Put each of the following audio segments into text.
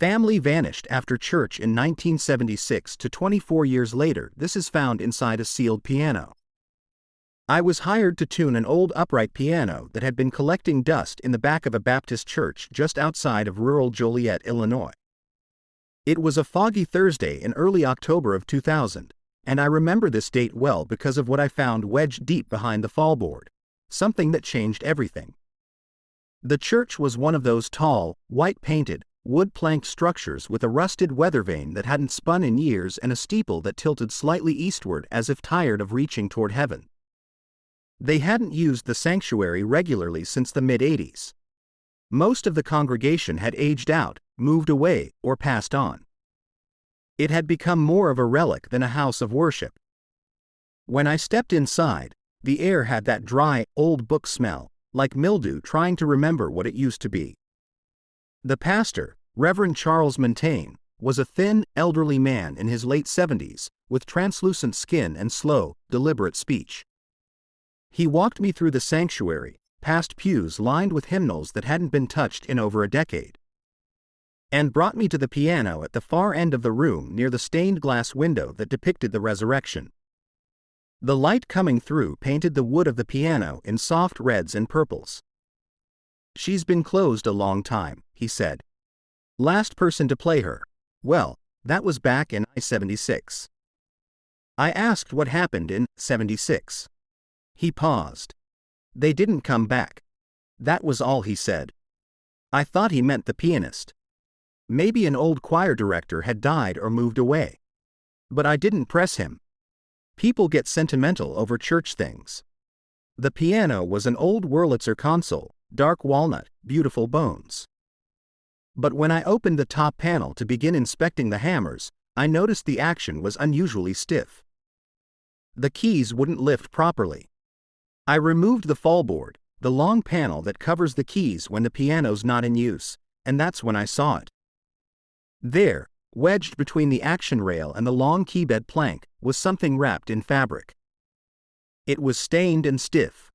Family vanished after church in 1976 to 24 years later. This is found inside a sealed piano. I was hired to tune an old upright piano that had been collecting dust in the back of a Baptist church just outside of rural Joliet, Illinois. It was a foggy Thursday in early October of 2000, and I remember this date well because of what I found wedged deep behind the fallboard, something that changed everything. The church was one of those tall, white-painted, wood-planked structures with a rusted weather vane that hadn't spun in years and a steeple that tilted slightly eastward as if tired of reaching toward heaven. They hadn't used the sanctuary regularly since the mid-'80s. Most of the congregation had aged out, moved away, or passed on. It had become more of a relic than a house of worship. When I stepped inside, the air had that dry, old book smell, like mildew trying to remember what it used to be. The pastor, Reverend Charles Montaigne, was a thin, elderly man in his late 70s, with translucent skin and slow, deliberate speech. He walked me through the sanctuary, past pews lined with hymnals that hadn't been touched in over a decade, and brought me to the piano at the far end of the room near the stained glass window that depicted the resurrection. The light coming through painted the wood of the piano in soft reds and purples. "She's been closed a long time," he said. "Last person to play her, well, that was back in '76. I asked what happened in '76. He paused. "They didn't come back. That was all he said." I thought he meant the pianist. Maybe an old choir director had died or moved away. But I didn't press him. People get sentimental over church things. The piano was an old Wurlitzer console, dark walnut, beautiful bones. But when I opened the top panel to begin inspecting the hammers, I noticed the action was unusually stiff. The keys wouldn't lift properly. I removed the fallboard, the long panel that covers the keys when the piano's not in use, and that's when I saw it. There, wedged between the action rail and the long keybed plank, was something wrapped in fabric. It was stained and stiff.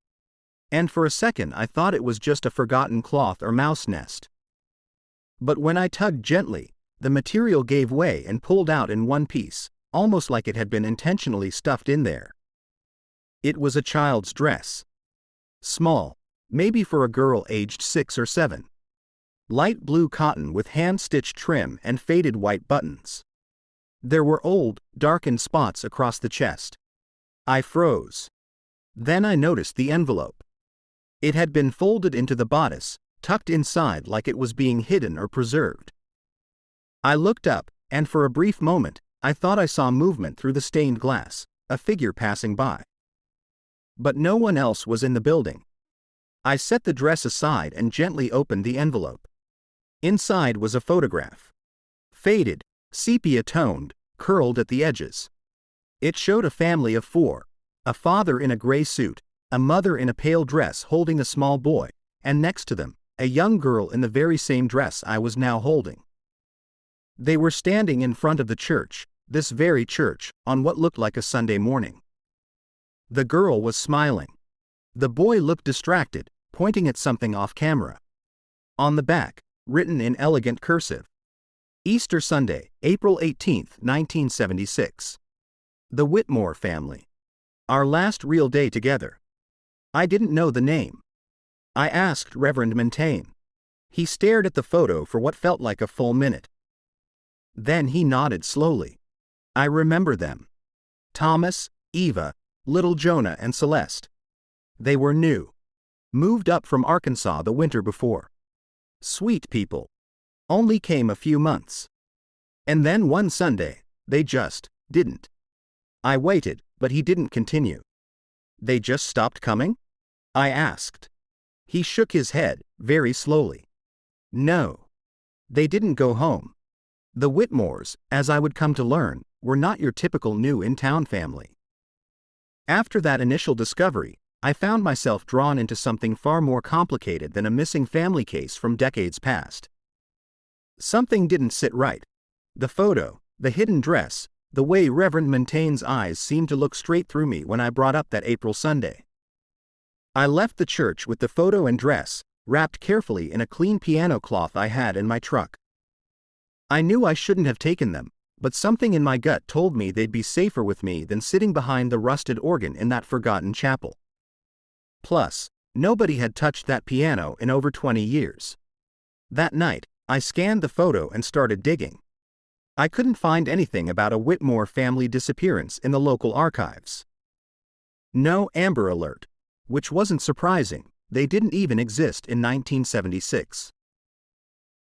And for a second I thought it was just a forgotten cloth or mouse nest. But when I tugged gently, the material gave way and pulled out in one piece, almost like it had been intentionally stuffed in there. It was a child's dress. Small, maybe for a girl aged 6 or 7. Light blue cotton with hand-stitched trim and faded white buttons. There were old, darkened spots across the chest. I froze. Then I noticed the envelope. It had been folded into the bodice, tucked inside like it was being hidden or preserved. I looked up, and for a brief moment, I thought I saw movement through the stained glass, a figure passing by. But no one else was in the building. I set the dress aside and gently opened the envelope. Inside was a photograph. Faded, sepia-toned, curled at the edges. It showed a family of 4, a father in a gray suit, a mother in a pale dress holding a small boy, and next to them, a young girl in the very same dress I was now holding. They were standing in front of the church, this very church, on what looked like a Sunday morning. The girl was smiling. The boy looked distracted, pointing at something off camera. On the back, written in elegant cursive, "Easter Sunday, April 18, 1976. The Whitmore family. Our last real day together." I didn't know the name. I asked Reverend Montaigne. He stared at the photo for what felt like a full minute. Then he nodded slowly. "I remember them. Thomas, Eva, little Jonah and Celeste. They were new. Moved up from Arkansas the winter before. Sweet people. Only came a few months. And then one Sunday, they just didn't." I waited, but he didn't continue. "They just stopped coming?" I asked. He shook his head, very slowly. "No. They didn't go home. The Whitmores, as I would come to learn, were not your typical new-in-town family." After that initial discovery, I found myself drawn into something far more complicated than a missing family case from decades past. Something didn't sit right. The photo, the hidden dress, the way Reverend Montaigne's eyes seemed to look straight through me when I brought up that April Sunday. I left the church with the photo and dress, wrapped carefully in a clean piano cloth I had in my truck. I knew I shouldn't have taken them, but something in my gut told me they'd be safer with me than sitting behind the rusted organ in that forgotten chapel. Plus, nobody had touched that piano in over 20 years. That night, I scanned the photo and started digging. I couldn't find anything about a Whitmore family disappearance in the local archives. No Amber Alert, which wasn't surprising, they didn't even exist in 1976.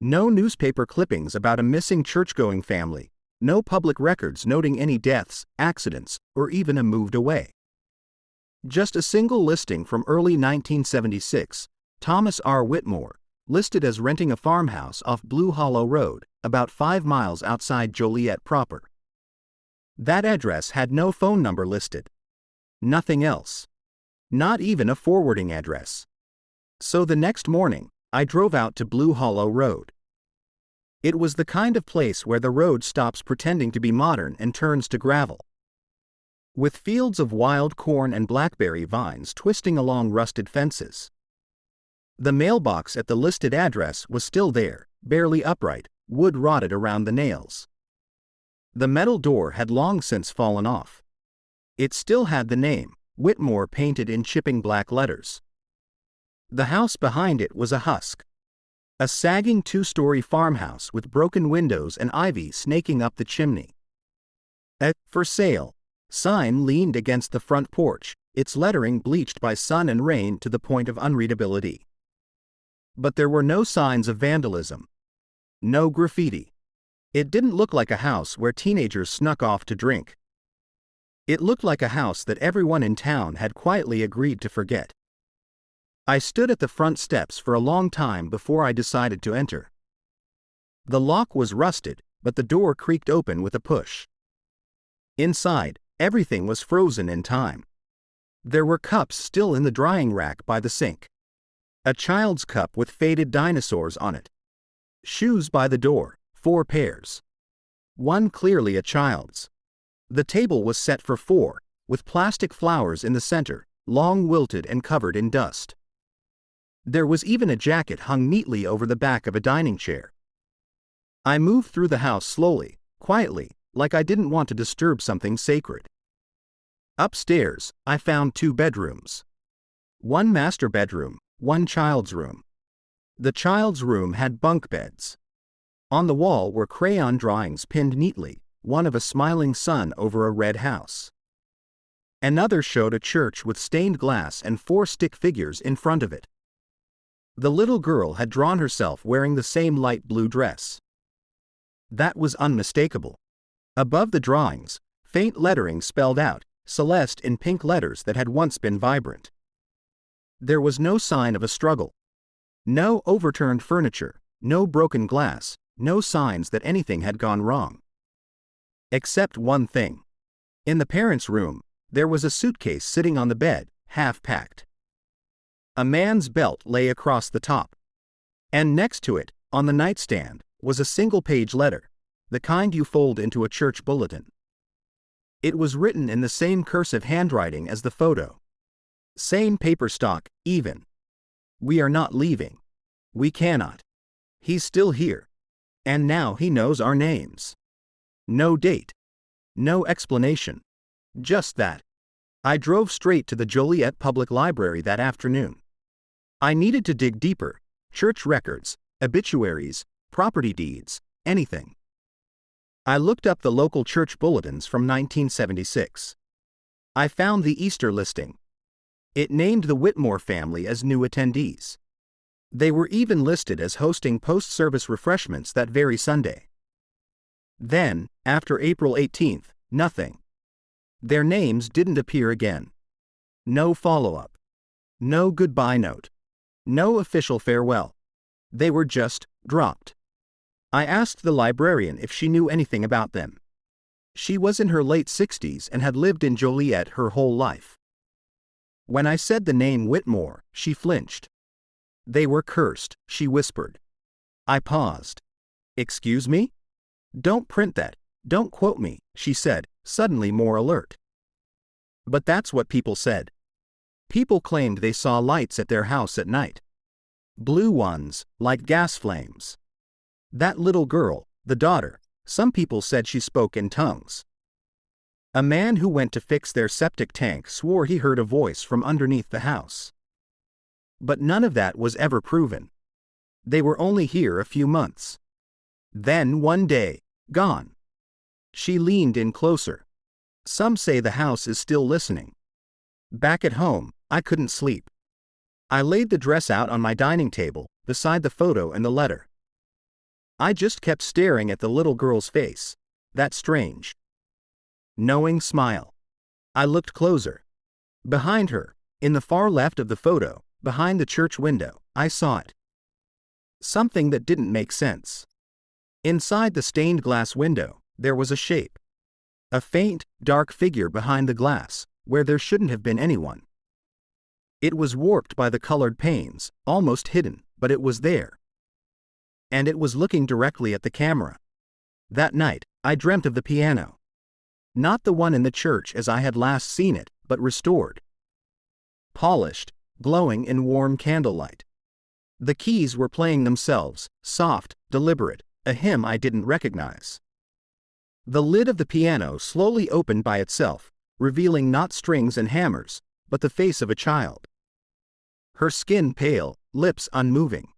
No newspaper clippings about a missing church-going family, no public records noting any deaths, accidents, or even a moved away. Just a single listing from early 1976, Thomas R. Whitmore, listed as renting a farmhouse off Blue Hollow Road, about 5 miles outside Joliet proper. That address had no phone number listed. Nothing else. Not even a forwarding address. So the next morning, I drove out to Blue Hollow Road. It was the kind of place where the road stops pretending to be modern and turns to gravel. With fields of wild corn and blackberry vines twisting along rusted fences. The mailbox at the listed address was still there, barely upright, wood rotted around the nails. The metal door had long since fallen off. It still had the name, Whitmore, painted in chipping black letters. The house behind it was a husk. A sagging 2-story farmhouse with broken windows and ivy snaking up the chimney. A "For Sale" sign leaned against the front porch, its lettering bleached by sun and rain to the point of unreadability. But there were no signs of vandalism. No graffiti. It didn't look like a house where teenagers snuck off to drink. It looked like a house that everyone in town had quietly agreed to forget. I stood at the front steps for a long time before I decided to enter. The lock was rusted, but the door creaked open with a push. Inside, everything was frozen in time. There were cups still in the drying rack by the sink. A child's cup with faded dinosaurs on it. Shoes by the door, 4 pairs. One clearly a child's. The table was set for 4, with plastic flowers in the center, long wilted and covered in dust. There was even a jacket hung neatly over the back of a dining chair. I moved through the house slowly, quietly, like I didn't want to disturb something sacred. Upstairs, I found 2 bedrooms. One master bedroom, one child's room. The child's room had bunk beds. On the wall were crayon drawings pinned neatly, one of a smiling sun over a red house. Another showed a church with stained glass and 4 stick figures in front of it. The little girl had drawn herself wearing the same light blue dress. That was unmistakable. Above the drawings, faint lettering spelled out, Celeste, in pink letters that had once been vibrant. There was no sign of a struggle. No overturned furniture, no broken glass, no signs that anything had gone wrong. Except one thing. In the parents' room, there was a suitcase sitting on the bed, half packed. A man's belt lay across the top. And next to it, on the nightstand, was a single-page letter, the kind you fold into a church bulletin. It was written in the same cursive handwriting as the photo. Same paper stock, even. We are not leaving. We cannot. He's still here. And now he knows our names. No date. No explanation. Just that. I drove straight to the Joliet Public Library that afternoon. I needed to dig deeper. Church records, obituaries, property deeds, anything. I looked up the local church bulletins from 1976. I found the Easter listing. It named the Whitmore family as new attendees. They were even listed as hosting post-service refreshments that very Sunday. Then, after April 18th, nothing. Their names didn't appear again. No follow-up. No goodbye note. No official farewell. They were just dropped. I asked the librarian if she knew anything about them. She was in her late 60s and had lived in Joliet her whole life. When I said the name Whitmore, she flinched. They were cursed, she whispered. I paused. Excuse me? Don't print that, don't quote me, she said, suddenly more alert. But that's what people said. People claimed they saw lights at their house at night. Blue ones, like gas flames. That little girl, The daughter, some people said she spoke in tongues. A man who went to fix their septic tank swore he heard a voice from underneath the house. But none of that was ever proven. They were only here a few months. Then one day, gone. She leaned in closer. Some say the house is still listening. Back at home, I couldn't sleep. I laid the dress out on my dining table, beside the photo and the letter. I just kept staring at the little girl's face. That strange, knowing smile. I looked closer. Behind her, in the far left of the photo, behind the church window, I saw it. Something that didn't make sense. Inside the stained glass window, there was a shape. A faint, dark figure behind the glass, where there shouldn't have been anyone. It was warped by the colored panes, almost hidden, but it was there. And it was looking directly at the camera. That night, I dreamt of the piano. Not the one in the church as I had last seen it, but restored. Polished, glowing in warm candlelight. The keys were playing themselves, soft, deliberate, a hymn I didn't recognize. The lid of the piano slowly opened by itself, revealing not strings and hammers, but the face of a child. Her skin pale, lips unmoving.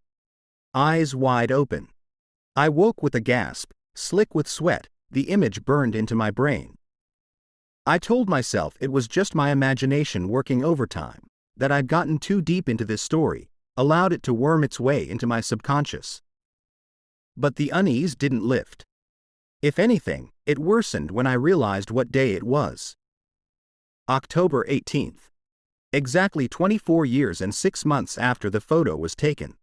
Eyes wide open. I woke with a gasp, slick with sweat, the image burned into my brain. I told myself it was just my imagination working overtime, that I'd gotten too deep into this story, allowed it to worm its way into my subconscious. But the unease didn't lift. If anything, it worsened when I realized what day it was. October 18th. Exactly 24 years and 6 months after the photo was taken.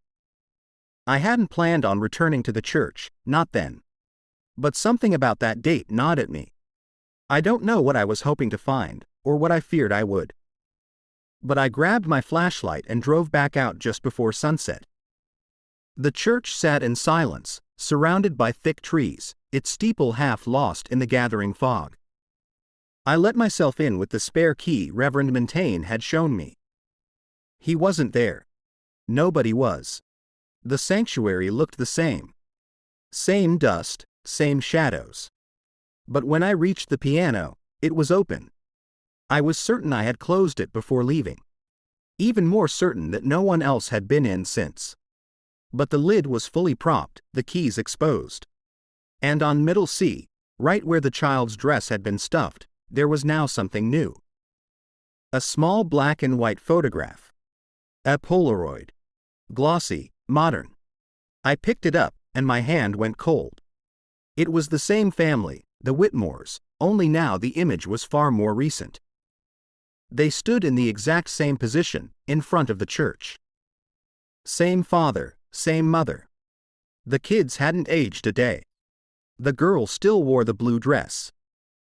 I hadn't planned on returning to the church, not then. But something about that date gnawed at me. I don't know what I was hoping to find, or what I feared I would. But I grabbed my flashlight and drove back out just before sunset. The church sat in silence, surrounded by thick trees, its steeple half lost in the gathering fog. I let myself in with the spare key Reverend Montaigne had shown me. He wasn't there. Nobody was. The sanctuary looked the same. Same dust, same shadows. But when I reached the piano, it was open. I was certain I had closed it before leaving. Even more certain that no one else had been in since. But the lid was fully propped, the keys exposed. And on middle C, right where the child's dress had been stuffed, there was now something new. A small black and white photograph. A Polaroid. Glossy, modern. I picked it up, and my hand went cold. It was the same family, the Whitmores, only now the image was far more recent. They stood in the exact same position, in front of the church. Same father, same mother. The kids hadn't aged a day. The girl still wore the blue dress.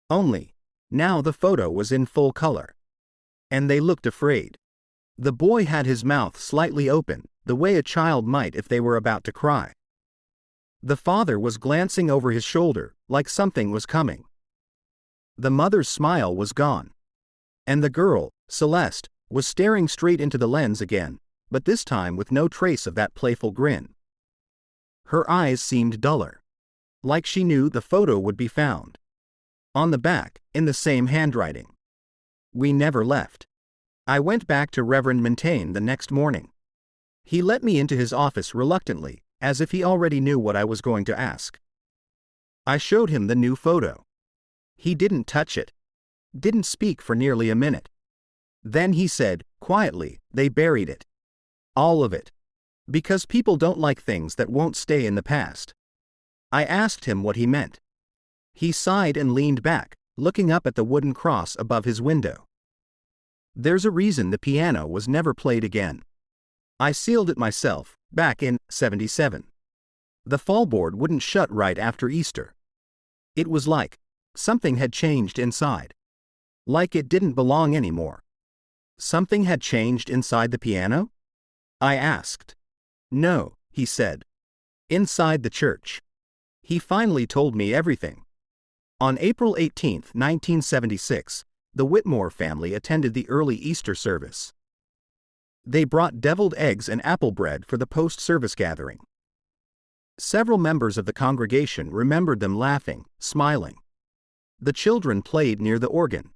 Only, now the photo was in full color. And they looked afraid. The boy had his mouth slightly open, the way a child might if they were about to cry. The father was glancing over his shoulder, like something was coming. The mother's smile was gone. And the girl, Celeste, was staring straight into the lens again, but this time with no trace of that playful grin. Her eyes seemed duller. Like she knew the photo would be found. On the back, in the same handwriting. We never left. I went back to Reverend Montaigne the next morning. He let me into his office reluctantly, as if he already knew what I was going to ask. I showed him the new photo. He didn't touch it. Didn't speak for nearly a minute. Then he said, quietly, they buried it. All of it. Because people don't like things that won't stay in the past. I asked him what he meant. He sighed and leaned back, looking up at the wooden cross above his window. There's a reason the piano was never played again. I sealed it myself, back in '77. The fallboard wouldn't shut right after Easter. It was like something had changed inside. Like it didn't belong anymore. Something had changed inside the piano? I asked. No, he said. Inside the church. He finally told me everything. On April 18, 1976, the Whitmore family attended the early Easter service. They brought deviled eggs and apple bread for the post-service gathering. Several members of the congregation remembered them laughing, smiling. The children played near the organ.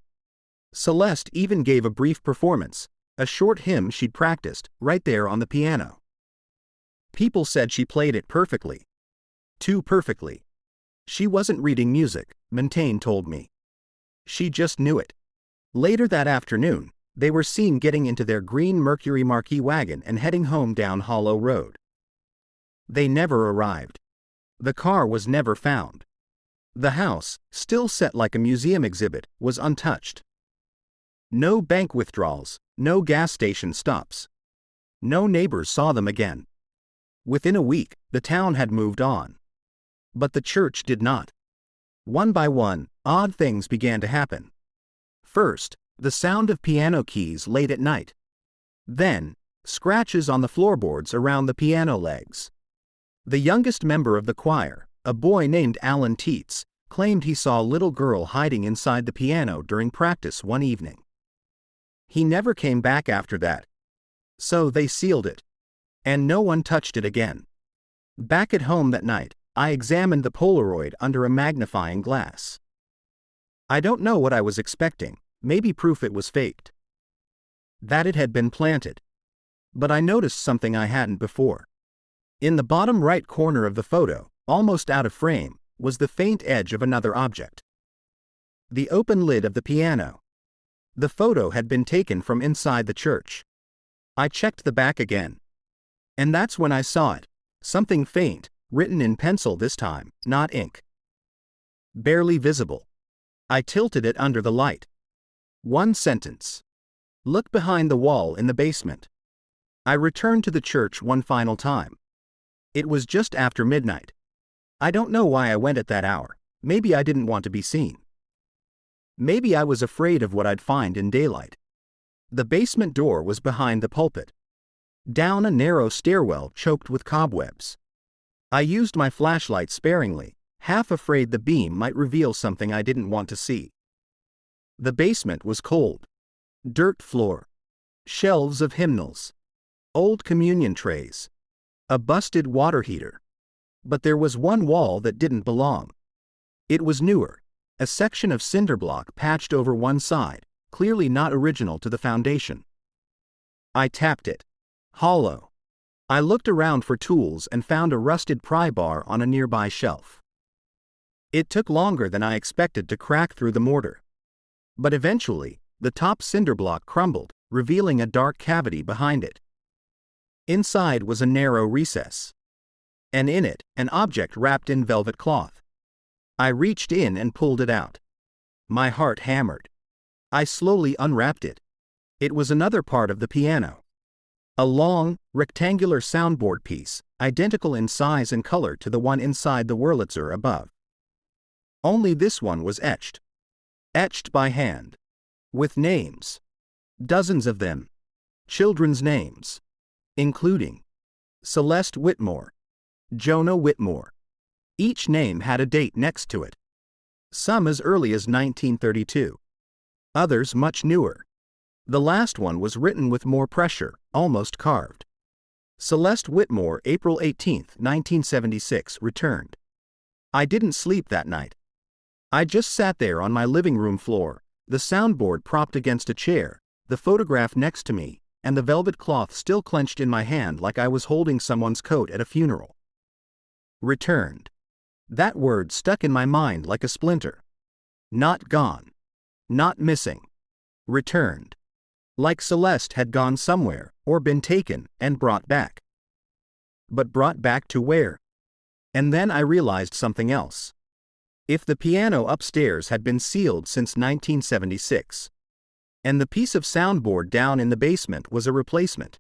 Celeste even gave a brief performance, a short hymn she'd practiced, right there on the piano. People said she played it perfectly. Too perfectly. She wasn't reading music, Montaigne told me. She just knew it. Later that afternoon, they were seen getting into their green Mercury Marquis wagon and heading home down Hollow Road. They never arrived. The car was never found. The house, still set like a museum exhibit, was untouched. No bank withdrawals, no gas station stops. No neighbors saw them again. Within a week, the town had moved on. But the church did not. One by one, odd things began to happen. First, the sound of piano keys late at night. Then, scratches on the floorboards around the piano legs. The youngest member of the choir, a boy named Alan Teets, claimed he saw a little girl hiding inside the piano during practice one evening. He never came back after that. So they sealed it. And no one touched it again. Back at home that night, I examined the Polaroid under a magnifying glass. I don't know what I was expecting, maybe proof it was faked. That it had been planted. But I noticed something I hadn't before. In the bottom right corner of the photo, almost out of frame, was the faint edge of another object. The open lid of the piano. The photo had been taken from inside the church. I checked the back again. And that's when I saw it. Something faint, written in pencil this time, not ink. Barely visible. I tilted it under the light. One sentence. Look behind the wall in the basement. I returned to the church one final time. It was just after midnight. I don't know why I went at that hour. Maybe I didn't want to be seen. Maybe I was afraid of what I'd find in daylight. The basement door was behind the pulpit. Down a narrow stairwell choked with cobwebs. I used my flashlight sparingly, half afraid the beam might reveal something I didn't want to see. The basement was cold. Dirt floor. Shelves of hymnals. Old communion trays. A busted water heater. But there was one wall that didn't belong. It was newer. A section of cinder block patched over one side, clearly not original to the foundation. I tapped it. Hollow. I looked around for tools and found a rusted pry bar on a nearby shelf. It took longer than I expected to crack through the mortar. But eventually, the top cinder block crumbled, revealing a dark cavity behind it. Inside was a narrow recess. And in it, an object wrapped in velvet cloth. I reached in and pulled it out. My heart hammered. I slowly unwrapped it. It was another part of the piano. A long, rectangular soundboard piece, identical in size and color to the one inside the Wurlitzer above. Only this one was etched. Etched by hand. With names. Dozens of them. Children's names. Including Celeste Whitmore. Jonah Whitmore. Each name had a date next to it. Some as early as 1932. Others much newer. The last one was written with more pressure, almost carved. Celeste Whitmore, April 18, 1976, returned. I didn't sleep that night. I just sat there on my living room floor, the soundboard propped against a chair, the photograph next to me, and the velvet cloth still clenched in my hand like I was holding someone's coat at a funeral. Returned. That word stuck in my mind like a splinter. Not gone. Not missing. Returned. Like Celeste had gone somewhere, or been taken, and brought back. But brought back to where? And then I realized something else. If the piano upstairs had been sealed since 1976, and the piece of soundboard down in the basement was a replacement,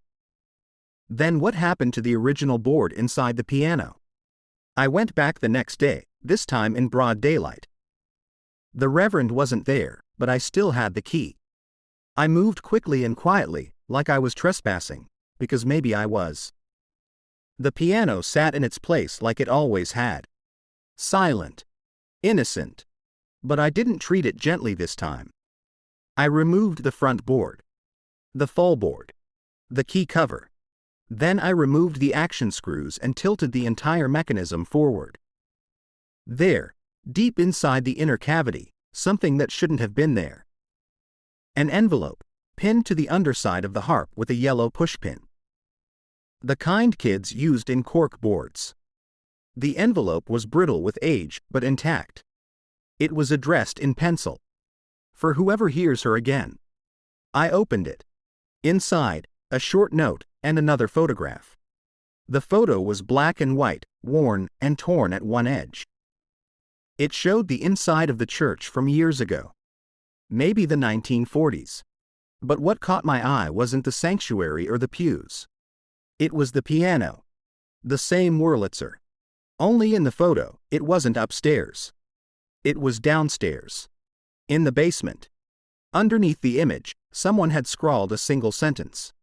then what happened to the original board inside the piano? I went back the next day, this time in broad daylight. The Reverend wasn't there, but I still had the key. I moved quickly and quietly, like I was trespassing, because maybe I was. The piano sat in its place like it always had. Silent. Innocent. But I didn't treat it gently this time. I removed the front board. The full board. The key cover. Then I removed the action screws and tilted the entire mechanism forward. There, deep inside the inner cavity, something that shouldn't have been there. An envelope, pinned to the underside of the harp with a yellow pushpin. The kind kids used in cork boards. The envelope was brittle with age, but intact. It was addressed in pencil. For whoever hears her again. I opened it. Inside, a short note and another photograph. The photo was black and white, worn and torn at one edge. It showed the inside of the church from years ago. Maybe the 1940s. But what caught my eye wasn't the sanctuary or the pews. It was the piano. The same Wurlitzer. Only in the photo, it wasn't upstairs. It was downstairs. In the basement. Underneath the image, someone had scrawled a single sentence.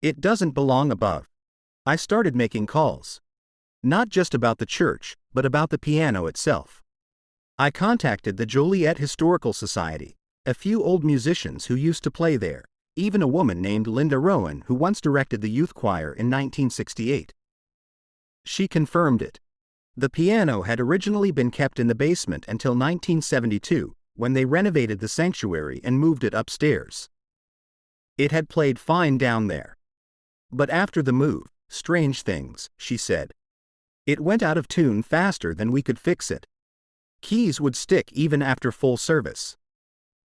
It doesn't belong above. I started making calls. Not just about the church, but about the piano itself. I contacted the Joliet Historical Society, a few old musicians who used to play there, even a woman named Linda Rowan who once directed the youth choir in 1968. She confirmed it. The piano had originally been kept in the basement until 1972, when they renovated the sanctuary and moved it upstairs. It had played fine down there. But after the move, strange things, she said. It went out of tune faster than we could fix it. Keys would stick even after full service.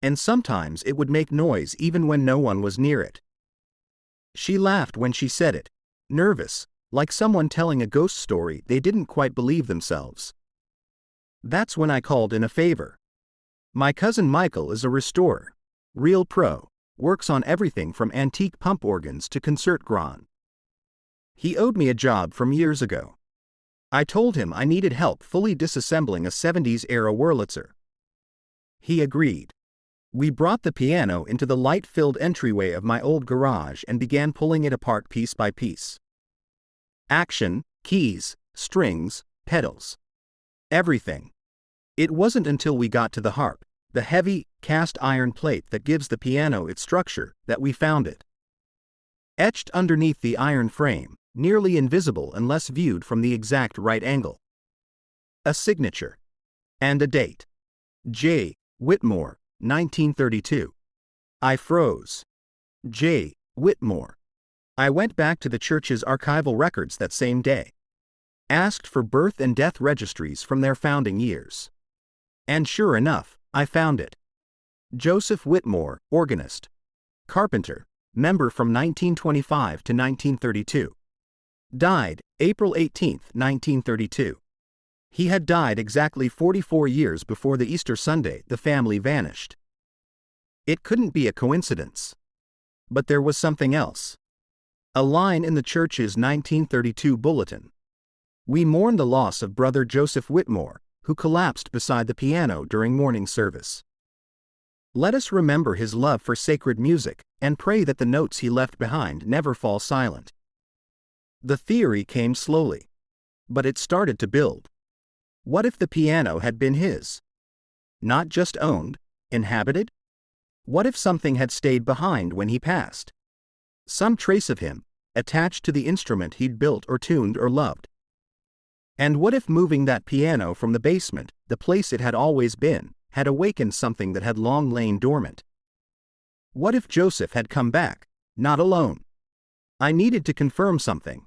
And sometimes it would make noise even when no one was near it. She laughed when she said it, nervous, like someone telling a ghost story they didn't quite believe themselves. That's when I called in a favor. My cousin Michael is a restorer, real pro, works on everything from antique pump organs to concert grand. He owed me a job from years ago. I told him I needed help fully disassembling a 70s-era Wurlitzer. He agreed. We brought the piano into the light-filled entryway of my old garage and began pulling it apart piece by piece. Action, keys, strings, pedals. Everything. It wasn't until we got to the harp, the heavy, cast iron plate that gives the piano its structure, that we found it. Etched underneath the iron frame, nearly invisible unless viewed from the exact right angle. A signature. And a date. J. Whitmore, 1932. I froze. J. Whitmore. I went back to the church's archival records that same day. Asked for birth and death registries from their founding years. And sure enough, I found it. Joseph Whitmore, organist. Carpenter, member from 1925 to 1932. Died, April 18, 1932. He had died exactly 44 years before the Easter Sunday the family vanished. It couldn't be a coincidence. But there was something else. A line in the church's 1932 bulletin. We mourn the loss of Brother Joseph Whitmore, who collapsed beside the piano during morning service. Let us remember his love for sacred music and pray that the notes he left behind never fall silent. The theory came slowly. But it started to build. What if the piano had been his? Not just owned, inhabited? What if something had stayed behind when he passed? Some trace of him, attached to the instrument he'd built or tuned or loved. And what if moving that piano from the basement, the place it had always been, had awakened something that had long lain dormant? What if Joseph had come back, not alone? I needed to confirm something.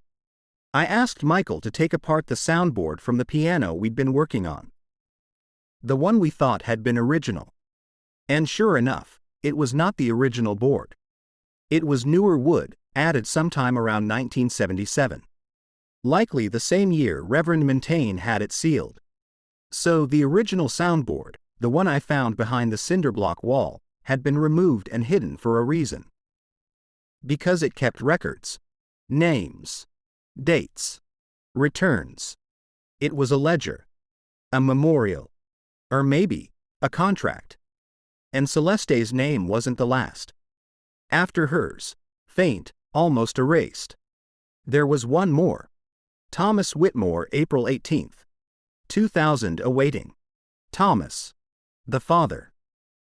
I asked Michael to take apart the soundboard from the piano we'd been working on. The one we thought had been original. And sure enough, it was not the original board. It was newer wood, added sometime around 1977. Likely the same year Reverend Montaigne had it sealed. So the original soundboard, the one I found behind the cinderblock wall, had been removed and hidden for a reason. Because it kept records. Names. Dates. Returns. It was a ledger. A memorial. Or maybe, a contract. And Celeste's name wasn't the last. After hers, faint, almost erased. There was one more. Thomas Whitmore, April 18, 2000, awaiting. Thomas. The father.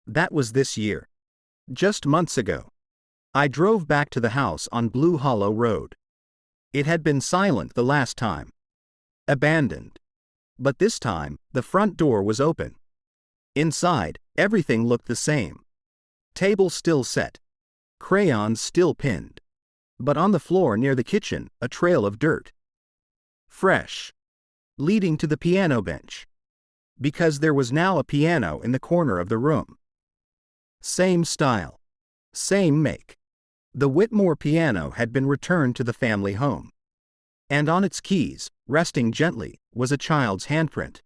That was this year. Just months ago. I drove back to the house on Blue Hollow Road. It had been silent the last time. Abandoned. But this time, the front door was open. Inside, everything looked the same. Table still set. Crayons still pinned. But on the floor near the kitchen, a trail of dirt. Fresh. Leading to the piano bench. Because there was now a piano in the corner of the room. Same style. Same make. The Whitmore piano had been returned to the family home. And on its keys, resting gently, was a child's handprint.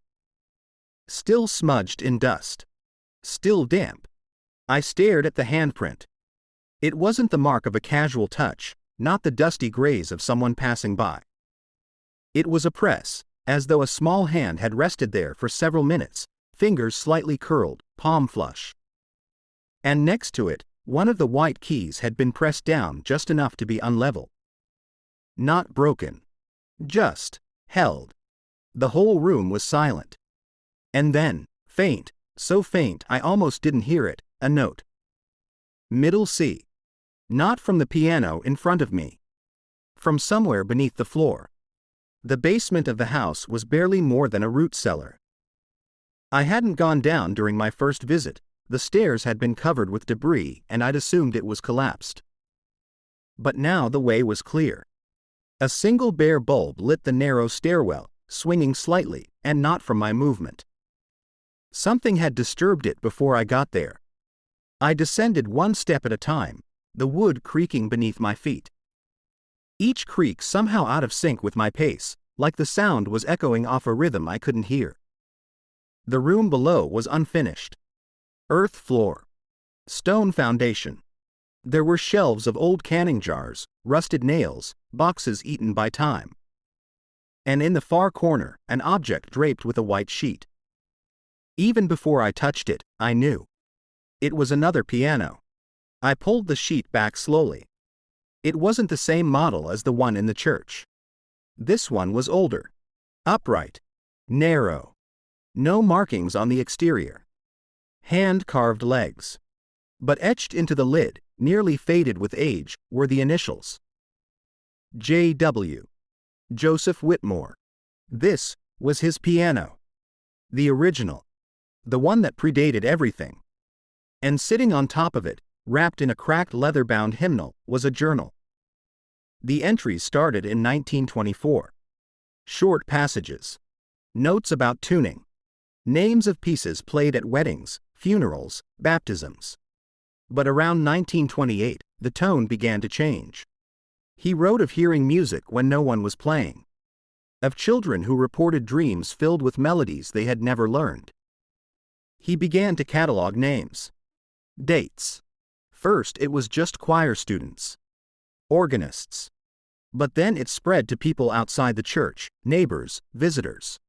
Still smudged in dust. Still damp. I stared at the handprint. It wasn't the mark of a casual touch, not the dusty graze of someone passing by. It was a press, as though a small hand had rested there for several minutes, fingers slightly curled, palm flush. And next to it, one of the white keys had been pressed down just enough to be unlevel. Not broken. Just held. The whole room was silent. And then, faint, so faint I almost didn't hear it, a note. Middle C. Not from the piano in front of me. From somewhere beneath the floor. The basement of the house was barely more than a root cellar. I hadn't gone down during my first visit. The stairs had been covered with debris and I'd assumed it was collapsed. But now the way was clear. A single bare bulb lit the narrow stairwell, swinging slightly, and not from my movement. Something had disturbed it before I got there. I descended one step at a time, the wood creaking beneath my feet. Each creak somehow out of sync with my pace, like the sound was echoing off a rhythm I couldn't hear. The room below was unfinished. Earth floor. Stone foundation. There were shelves of old canning jars, rusted nails, boxes eaten by time. And in the far corner, an object draped with a white sheet. Even before I touched it, I knew. It was another piano. I pulled the sheet back slowly. It wasn't the same model as the one in the church. This one was older. Upright. Narrow. No markings on the exterior. Hand-carved legs. But etched into the lid, nearly faded with age, were the initials. J.W. Joseph Whitmore. This was his piano. The original. The one that predated everything. And sitting on top of it, wrapped in a cracked leather-bound hymnal, was a journal. The entries started in 1924. Short passages. Notes about tuning. Names of pieces played at weddings, funerals, baptisms. But around 1928, the tone began to change. He wrote of hearing music when no one was playing. Of children who reported dreams filled with melodies they had never learned. He began to catalog names. Dates. First it was just choir students. Organists. But then it spread to people outside the church, neighbors, visitors.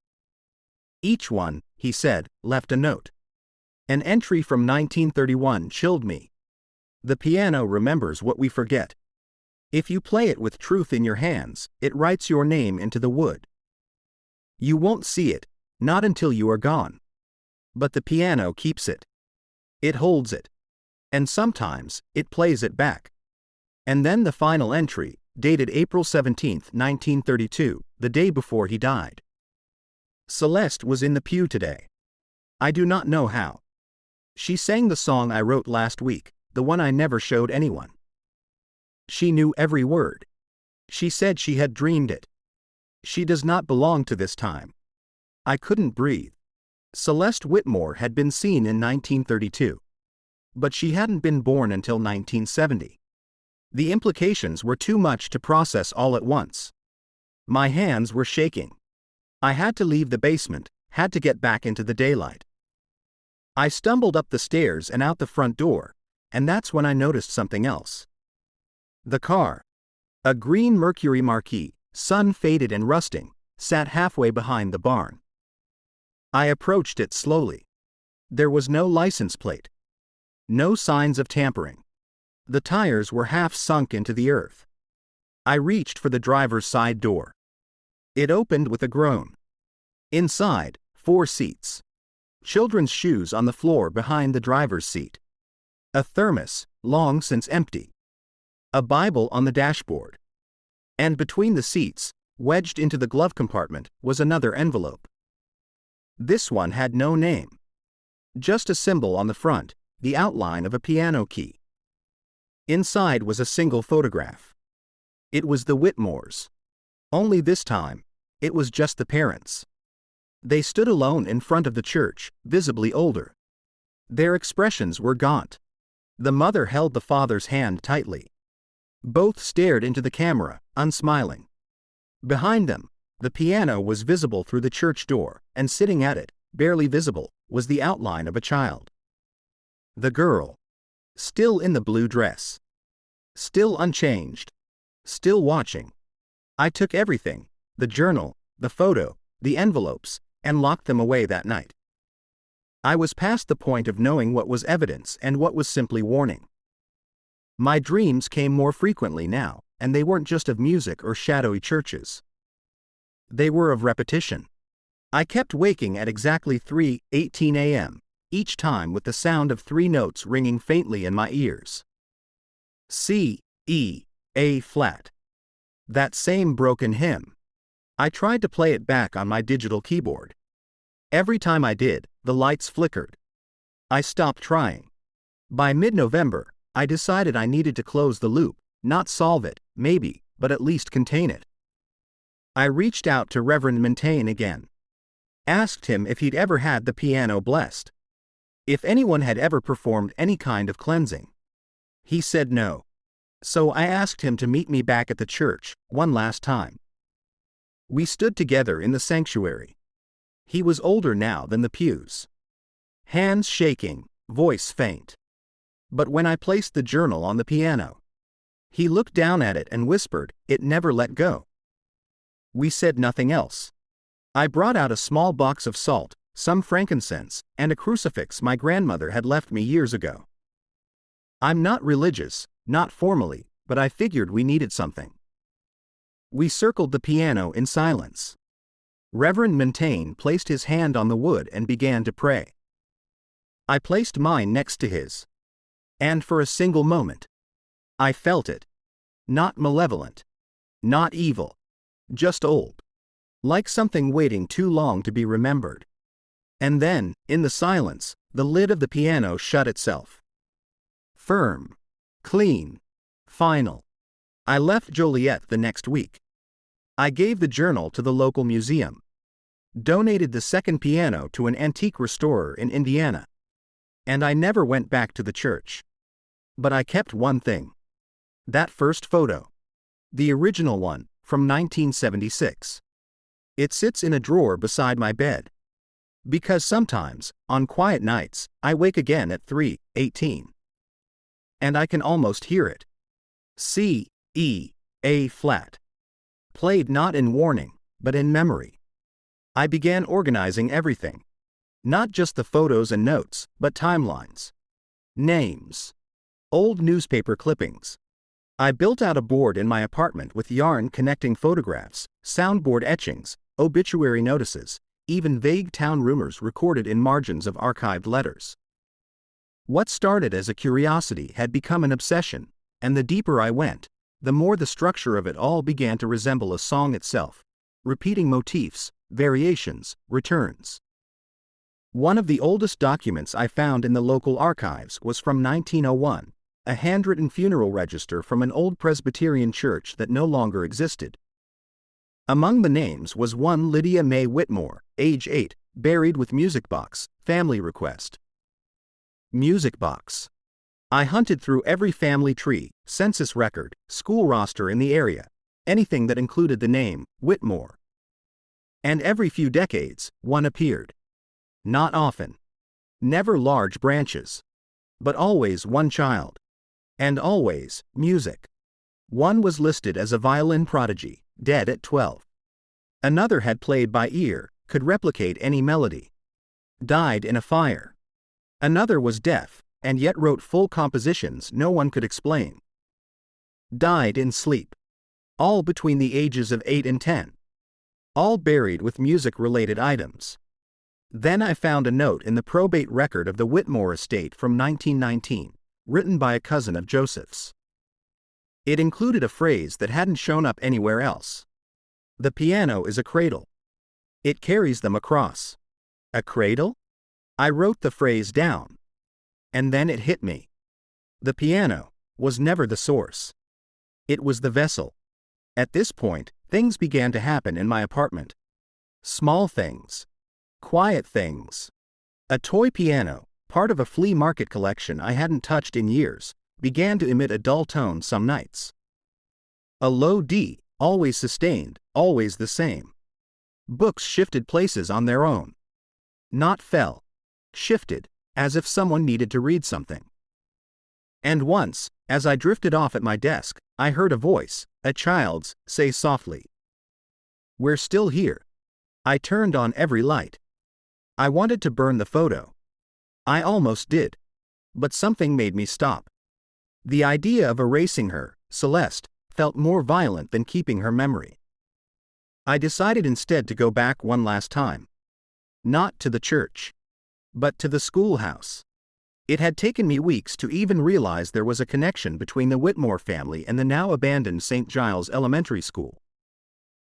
Each one, he said, left a note. An entry from 1931 chilled me. The piano remembers what we forget. If you play it with truth in your hands, it writes your name into the wood. You won't see it, not until you are gone. But the piano keeps it. It holds it. And sometimes, it plays it back. And then the final entry, dated April 17, 1932, the day before he died. Celeste was in the pew today. I do not know how. She sang the song I wrote last week, the one I never showed anyone. She knew every word. She said she had dreamed it. She does not belong to this time. I couldn't breathe. Celeste Whitmore had been seen in 1932. But she hadn't been born until 1970. The implications were too much to process all at once. My hands were shaking. I had to leave the basement, had to get back into the daylight. I stumbled up the stairs and out the front door, and that's when I noticed something else. The car. A green Mercury Marquis, sun-faded and rusting, sat halfway behind the barn. I approached it slowly. There was no license plate. No signs of tampering. The tires were half sunk into the earth. I reached for the driver's side door. It opened with a groan. Inside, 4 seats. Children's shoes on the floor behind the driver's seat. A thermos, long since empty. A Bible on the dashboard. And between the seats, wedged into the glove compartment, was another envelope. This one had no name. Just a symbol on the front, the outline of a piano key. Inside was a single photograph. It was the Whitmores. Only this time, it was just the parents. They stood alone in front of the church, visibly older. Their expressions were gaunt. The mother held the father's hand tightly. Both stared into the camera, unsmiling. Behind them, the piano was visible through the church door, and sitting at it, barely visible, was the outline of a child. The girl. Still in the blue dress. Still unchanged. Still watching. I took everything, the journal, the photo, the envelopes, and locked them away that night. I was past the point of knowing what was evidence and what was simply warning. My dreams came more frequently now, and they weren't just of music or shadowy churches. They were of repetition. I kept waking at exactly 3:18 a.m., each time with the sound of 3 notes ringing faintly in my ears. C, E, A flat. That same broken hymn. I tried to play it back on my digital keyboard. Every time I did, the lights flickered. I stopped trying. By mid-November, I decided I needed to close the loop, not solve it, maybe, but at least contain it. I reached out to Reverend Montaigne again. Asked him if he'd ever had the piano blessed. If anyone had ever performed any kind of cleansing. He said no. So I asked him to meet me back at the church, one last time. We stood together in the sanctuary. He was older now than the pews. Hands shaking, voice faint. But when I placed the journal on the piano, he looked down at it and whispered, "It never let go." We said nothing else. I brought out a small box of salt, some frankincense, and a crucifix my grandmother had left me years ago. I'm not religious, not formally, but I figured we needed something. We circled the piano in silence. Reverend Montaigne placed his hand on the wood and began to pray. I placed mine next to his. And for a single moment, I felt it. Not malevolent. Not evil. Just old. Like something waiting too long to be remembered. And then, in the silence, the lid of the piano shut itself. Firm. Clean. Final. I left Joliet the next week. I gave the journal to the local museum. Donated the second piano to an antique restorer in Indiana. And I never went back to the church. But I kept one thing. That first photo. The original one, from 1976. It sits in a drawer beside my bed. Because sometimes, on quiet nights, I wake again at 3:18. And I can almost hear it. C, E, A flat. Played not in warning, but in memory. I began organizing everything. Not just the photos and notes, but timelines. Names. Old newspaper clippings. I built out a board in my apartment with yarn connecting photographs, soundboard etchings, obituary notices, even vague town rumors recorded in margins of archived letters. What started as a curiosity had become an obsession, and the deeper I went, the more the structure of it all began to resemble a song itself, repeating motifs, variations, returns. One of the oldest documents I found in the local archives was from 1901, a handwritten funeral register from an old Presbyterian church that no longer existed. Among the names was one Lydia May Whitmore, age 8, buried with music box, family request. Music box. I hunted through every family tree, census record, school roster in the area, anything that included the name, Whitmore. And every few decades, one appeared. Not often. Never large branches. But always one child. And always, music. One was listed as a violin prodigy, dead at 12. Another had played by ear, could replicate any melody. Died in a fire. Another was deaf, and yet wrote full compositions no one could explain. Died in sleep. All between the ages of 8 and 10. All buried with music-related items. Then I found a note in the probate record of the Whitmore estate from 1919, written by a cousin of Joseph's. It included a phrase that hadn't shown up anywhere else. The piano is a cradle. It carries them across. A cradle? I wrote the phrase down. And then it hit me. The piano was never the source. It was the vessel. At this point, things began to happen in my apartment. Small things. Quiet things. A toy piano, part of a flea market collection I hadn't touched in years, began to emit a dull tone some nights. A low D, always sustained, always the same. Books shifted places on their own. Not fell. Shifted, as if someone needed to read something. And once, as I drifted off at my desk, I heard a voice, a child's, say softly, "We're still here." I turned on every light. I wanted to burn the photo. I almost did. But something made me stop. The idea of erasing her, Celeste, felt more violent than keeping her memory. I decided instead to go back one last time. Not to the church, but to the schoolhouse. It had taken me weeks to even realize there was a connection between the Whitmore family and the now abandoned St. Giles Elementary School.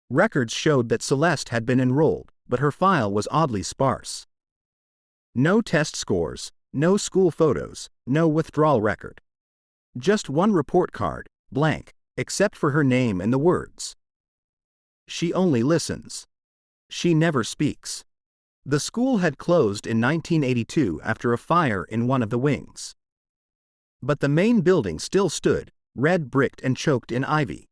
Records showed that Celeste had been enrolled, but her file was oddly sparse. No test scores, no school photos, no withdrawal record. Just one report card, blank, except for her name and the words, "She only listens. She never speaks." The school had closed in 1982 after a fire in one of the wings. But the main building still stood, red-bricked and choked in ivy.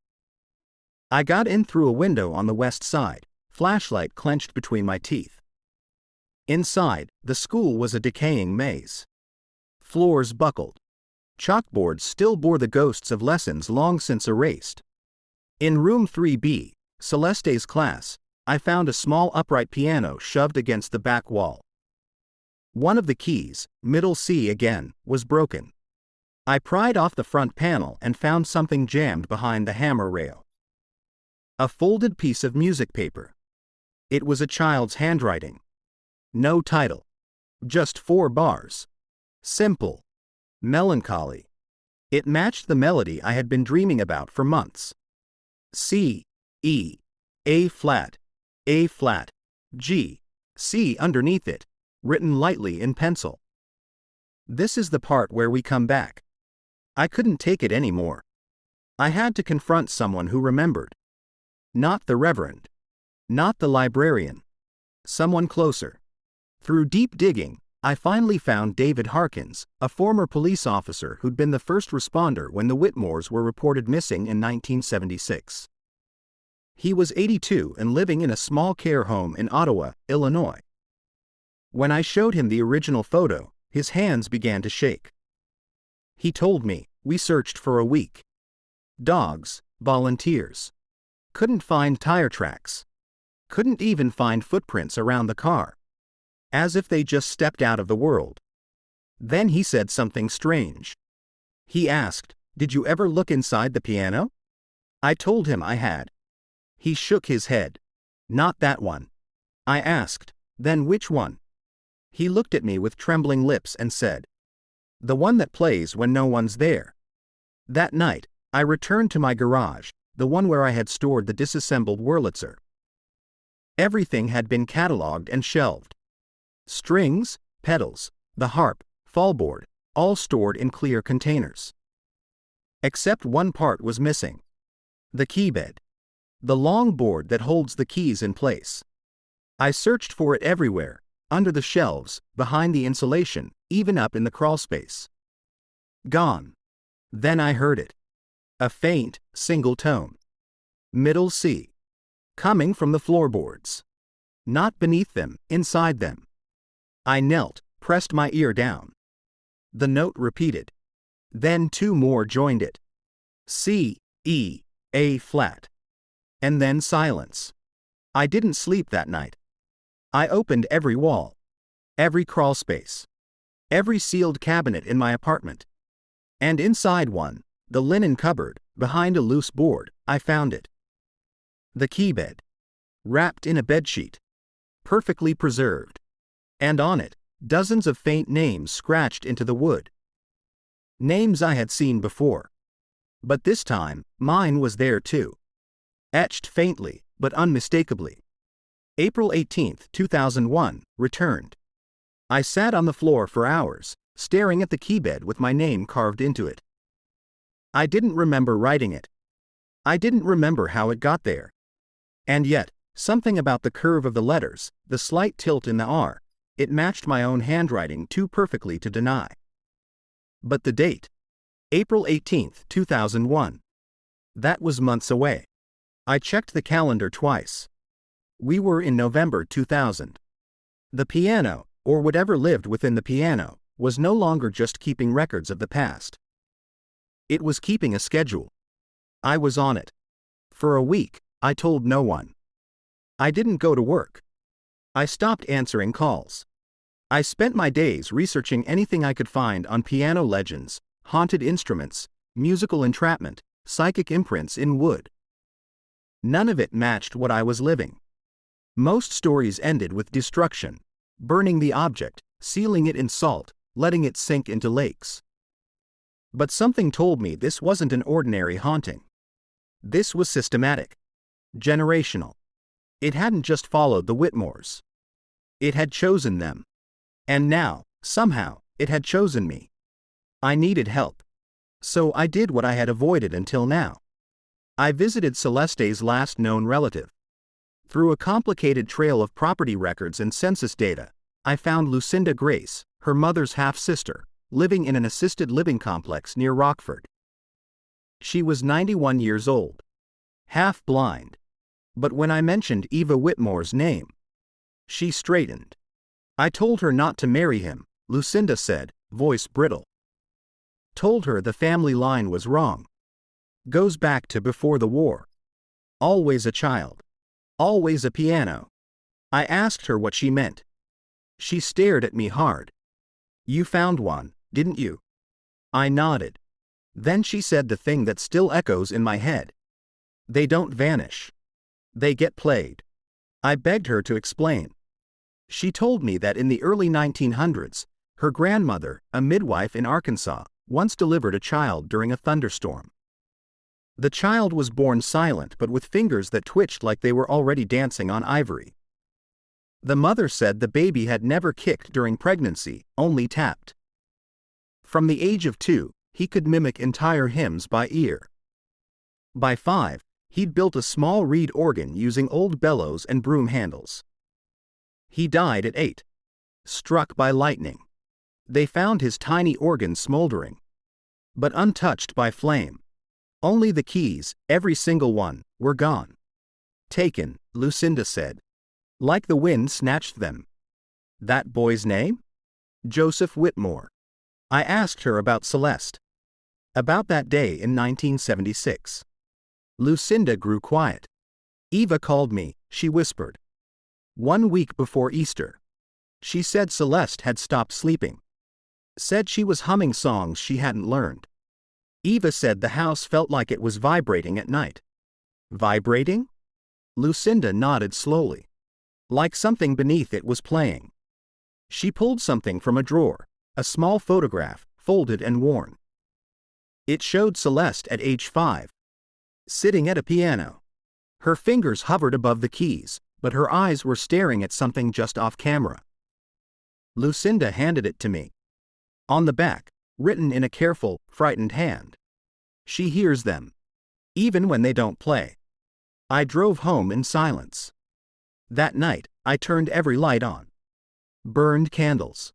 I got in through a window on the west side, flashlight clenched between my teeth. Inside, the school was a decaying maze. Floors buckled. Chalkboards still bore the ghosts of lessons long since erased. In room 3B, Celeste's class, I found a small upright piano shoved against the back wall. One of the keys, middle C again, was broken. I pried off the front panel and found something jammed behind the hammer rail. A folded piece of music paper. It was a child's handwriting. No title. Just 4 bars. Simple. Melancholy. It matched the melody I had been dreaming about for months. C, E, A flat, A flat, G, C underneath it, written lightly in pencil. This is the part where we come back. I couldn't take it anymore. I had to confront someone who remembered. Not the Reverend. Not the librarian. Someone closer. Through deep digging, I finally found David Harkins, a former police officer who'd been the first responder when the Whitmores were reported missing in 1976. He was 82 and living in a small care home in Ottawa, Illinois. When I showed him the original photo, his hands began to shake. He told me, "We searched for a week. Dogs, volunteers. Couldn't find tire tracks. Couldn't even find footprints around the car. As if they just stepped out of the world." Then he said something strange. He asked, "Did you ever look inside the piano?" I told him I had. He shook his head. "Not that one." I asked, "Then which one?" He looked at me with trembling lips and said, "The one that plays when no one's there." That night, I returned to my garage, the one where I had stored the disassembled Wurlitzer. Everything had been catalogued and shelved. Strings, pedals, the harp, fallboard, all stored in clear containers. Except one part was missing. The keybed. The long board that holds the keys in place. I searched for it everywhere, under the shelves, behind the insulation, even up in the crawlspace. Gone. Then I heard it. A faint, single tone. Middle C. Coming from the floorboards. Not beneath them, inside them. I knelt, pressed my ear down. The note repeated. Then 2 more joined it. C, E, A flat. And then silence. I didn't sleep that night. I opened every wall. Every crawlspace. Every sealed cabinet in my apartment. And inside one, the linen cupboard, behind a loose board, I found it. The keybed. Wrapped in a bedsheet. Perfectly preserved. And on it, dozens of faint names scratched into the wood. Names I had seen before. But this time, mine was there too. Etched faintly, but unmistakably. April 18, 2001, returned. I sat on the floor for hours, staring at the keybed with my name carved into it. I didn't remember writing it. I didn't remember how it got there. And yet, something about the curve of the letters, the slight tilt in the R, it matched my own handwriting too perfectly to deny. But the date, April 18, 2001. That was months away. I checked the calendar twice. We were in November 2000. The piano, or whatever lived within the piano, was no longer just keeping records of the past. It was keeping a schedule. I was on it. For a week, I told no one. I didn't go to work. I stopped answering calls. I spent my days researching anything I could find on piano legends, haunted instruments, musical entrapment, psychic imprints in wood. None of it matched what I was living. Most stories ended with destruction, burning the object, sealing it in salt, letting it sink into lakes. But something told me this wasn't an ordinary haunting. This was systematic. Generational. It hadn't just followed the Whitmores. It had chosen them. And now, somehow, it had chosen me. I needed help. So I did what I had avoided until now. I visited Celeste's last known relative. Through a complicated trail of property records and census data, I found Lucinda Grace, her mother's half-sister, living in an assisted living complex near Rockford. She was 91 years old. Half blind. But when I mentioned Eva Whitmore's name, she straightened. I told her not to marry him, Lucinda said, voice brittle. Told her the family line was wrong. Goes back to before the war. Always a child. Always a piano. I asked her what she meant. She stared at me hard. You found one, didn't you? I nodded. Then she said the thing that still echoes in my head. They don't vanish. They get played. I begged her to explain. She told me that in the early 1900s, her grandmother, a midwife in Arkansas, once delivered a child during a thunderstorm. The child was born silent but with fingers that twitched like they were already dancing on ivory. The mother said the baby had never kicked during pregnancy, only tapped. From the age of 2, he could mimic entire hymns by ear. By 5, he'd built a small reed organ using old bellows and broom handles. He died at 8. Struck by lightning. They found his tiny organ smoldering, but untouched by flame. Only the keys, every single one, were gone. Taken, Lucinda said. Like the wind snatched them. That boy's name? Joseph Whitmore. I asked her about Celeste. About that day in 1976. Lucinda grew quiet. Eva called me, she whispered. 1 week before Easter. She said Celeste had stopped sleeping. Said she was humming songs she hadn't learned. Eva said the house felt like it was vibrating at night. Vibrating? Lucinda nodded slowly. Like something beneath it was playing. She pulled something from a drawer, a small photograph, folded and worn. It showed Celeste at age 5. Sitting at a piano. Her fingers hovered above the keys, but her eyes were staring at something just off camera. Lucinda handed it to me. On the back, written in a careful, frightened hand. She hears them. Even when they don't play. I drove home in silence. That night, I turned every light on. Burned candles.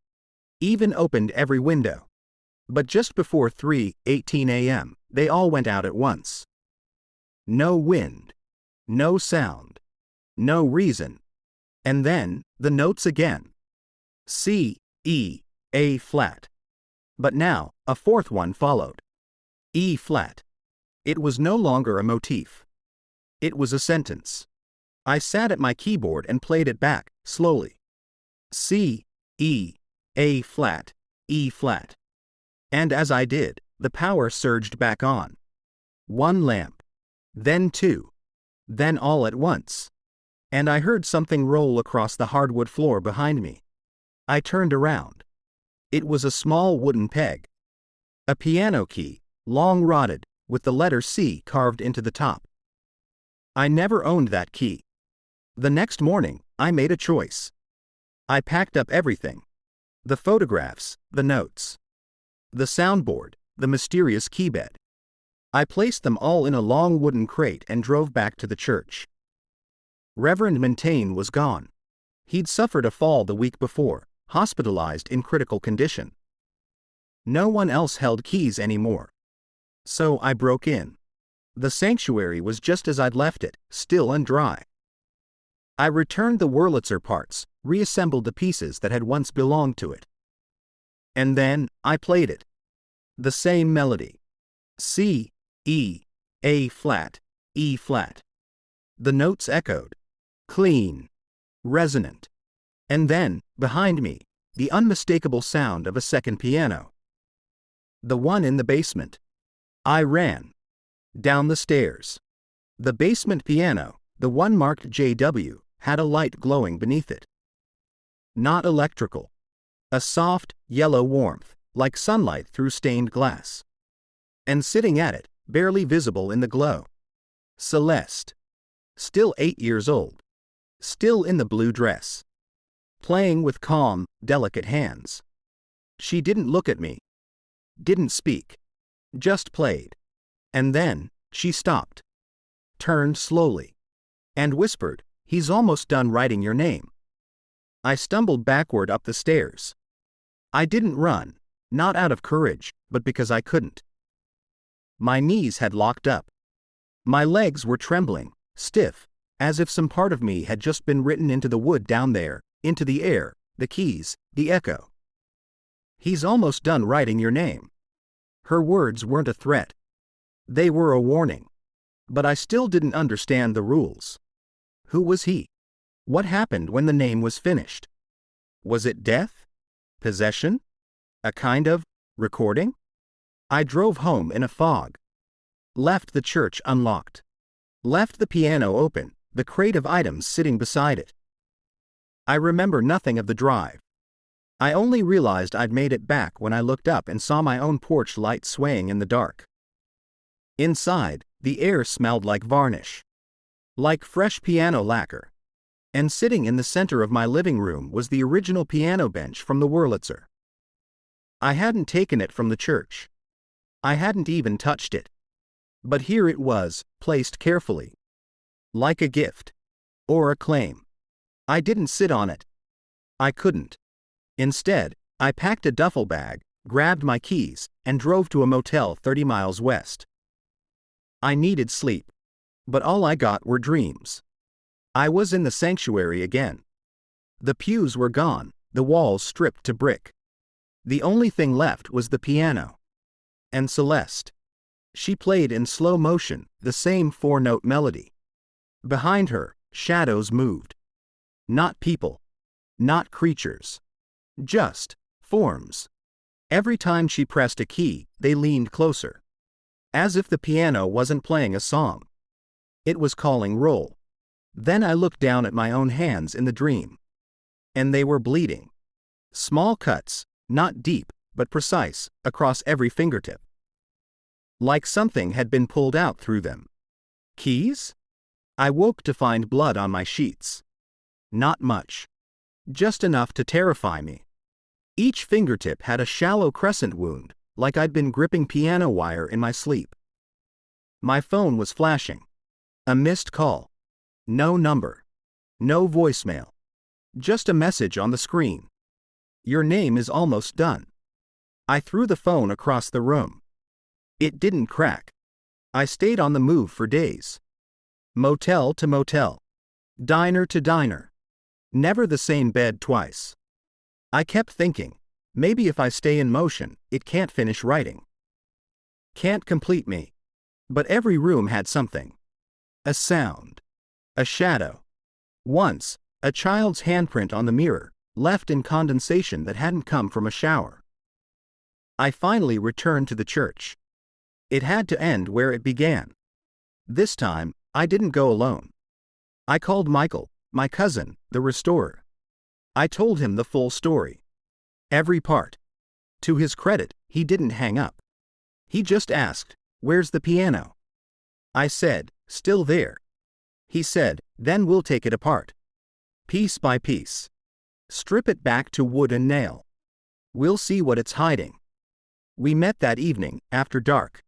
Even opened every window. But just before 3:18 a.m., they all went out at once. No wind. No sound. No reason. And then, the notes again. C, E, A flat. But now, a fourth one followed. E flat. It was no longer a motif. It was a sentence. I sat at my keyboard and played it back, slowly. C, E, A flat, E flat. And as I did, the power surged back on. 1 lamp. Then 2. Then all at once. And I heard something roll across the hardwood floor behind me. I turned around. It was a small wooden peg. A piano key, long rotted, with the letter C carved into the top. I never owned that key. The next morning, I made a choice. I packed up everything. The photographs, the notes, the soundboard, the mysterious keybed. I placed them all in a long wooden crate and drove back to the church. Reverend Montaigne was gone. He'd suffered a fall the week before, hospitalized in critical condition. No one else held keys anymore. So I broke in. The sanctuary was just as I'd left it, still and dry. I returned the Wurlitzer parts, reassembled the pieces that had once belonged to it. And then, I played it. The same melody. C, E, A flat, E flat. The notes echoed. Clean. Resonant. And then, behind me, the unmistakable sound of a second piano. The one in the basement. I ran. Down the stairs. The basement piano, the one marked JW, had a light glowing beneath it. Not electrical. A soft, yellow warmth, like sunlight through stained glass. And sitting at it, barely visible in the glow, Celeste. Still 8 years old. Still in the blue dress. Playing with calm, delicate hands. She didn't look at me. Didn't speak. Just played. And then, she stopped. Turned slowly. And whispered, "He's almost done writing your name." I stumbled backward up the stairs. I didn't run, not out of courage, but because I couldn't. My knees had locked up. My legs were trembling, stiff, as if some part of me had just been written into the wood down there, into the air, the keys, the echo. "He's almost done writing your name." Her words weren't a threat. They were a warning. But I still didn't understand the rules. Who was he? What happened when the name was finished? Was it death? Possession? A kind of recording? I drove home in a fog. Left the church unlocked. Left the piano open, the crate of items sitting beside it. I remember nothing of the drive. I only realized I'd made it back when I looked up and saw my own porch light swaying in the dark. Inside, the air smelled like varnish. Like fresh piano lacquer. And sitting in the center of my living room was the original piano bench from the Wurlitzer. I hadn't taken it from the church. I hadn't even touched it. But here it was, placed carefully. Like a gift. Or a claim. I didn't sit on it. I couldn't. Instead, I packed a duffel bag, grabbed my keys, and drove to a motel 30 miles west. I needed sleep. But all I got were dreams. I was in the sanctuary again. The pews were gone, the walls stripped to brick. The only thing left was the piano. And Celeste. She played in slow motion, the same 4-note melody. Behind her, shadows moved. Not people. Not creatures. Just forms. Every time she pressed a key, they leaned closer. As if the piano wasn't playing a song. It was calling roll. Then I looked down at my own hands in the dream. And they were bleeding. Small cuts, not deep, but precise, across every fingertip. Like something had been pulled out through them. Keys? I woke to find blood on my sheets. Not much. Just enough to terrify me. Each fingertip had a shallow crescent wound, like I'd been gripping piano wire in my sleep. My phone was flashing. A missed call. No number. No voicemail. Just a message on the screen. "Your name is almost done." I threw the phone across the room. It didn't crack. I stayed on the move for days. Motel to motel. Diner to diner. Never the same bed twice. I kept thinking, maybe if I stay in motion, it can't finish writing. Can't complete me. But every room had something. A sound. A shadow. Once, a child's handprint on the mirror, left in condensation that hadn't come from a shower. I finally returned to the church. It had to end where it began. This time, I didn't go alone. I called Michael, my cousin, the restorer. I told him the full story. Every part. To his credit, he didn't hang up. He just asked, "Where's the piano?" I said, "Still there." He said, "Then we'll take it apart. Piece by piece. Strip it back to wood and nail. We'll see what it's hiding." We met that evening, after dark.